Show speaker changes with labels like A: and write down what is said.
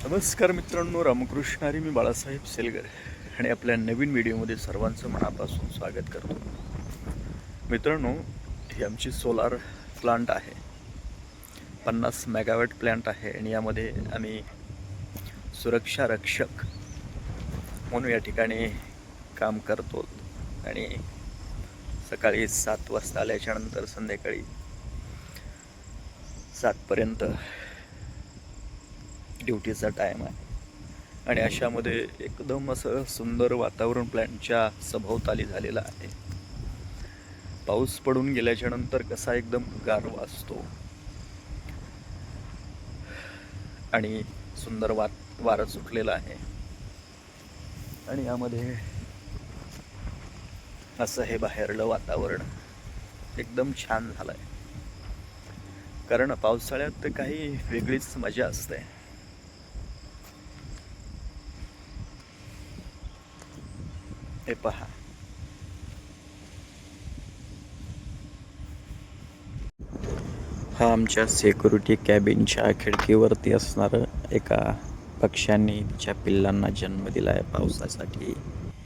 A: नमस्कार मित्रांनो, रामकृष्ण हरी. मी बाळासाहेब सेलगर आणि आपल्या नवीन व्हिडिओमध्ये सर्वांचं मनापासून स्वागत करतो. मित्रांनो, ही आमची सोलार प्लांट आहे. 50 मेगावॅट प्लांट आहे आणि यामध्ये आम्ही सुरक्षा रक्षक म्हणून या ठिकाणी काम करतो. आणि सकाळी 7 वाजता आल्याच्यानंतर संध्याकाळी 7पर्यंत ड्युटीचा टाईम आहे. आणि अशामध्ये एकदम असं सुंदर वातावरण प्लॅनच्या सभोवताली झालेलं आहे. पाऊस पडून गेल्याच्या नंतर कसा एकदम गारवा असतो आणि सुंदर वारं सुटलेलं आहे. आणि यामध्ये असं हे बाहेरलं वातावरण एकदम छान झालं आहे. कारण पावसाळ्यात काही वेगळीच मजा असते. हे पहा, हा आमच्या सिक्युरिटी कॅबिनच्या खिडकीवरती असणारं एका पक्ष्यांनी तिच्या पिल्लांना जन्म दिला आहे पावसासाठी.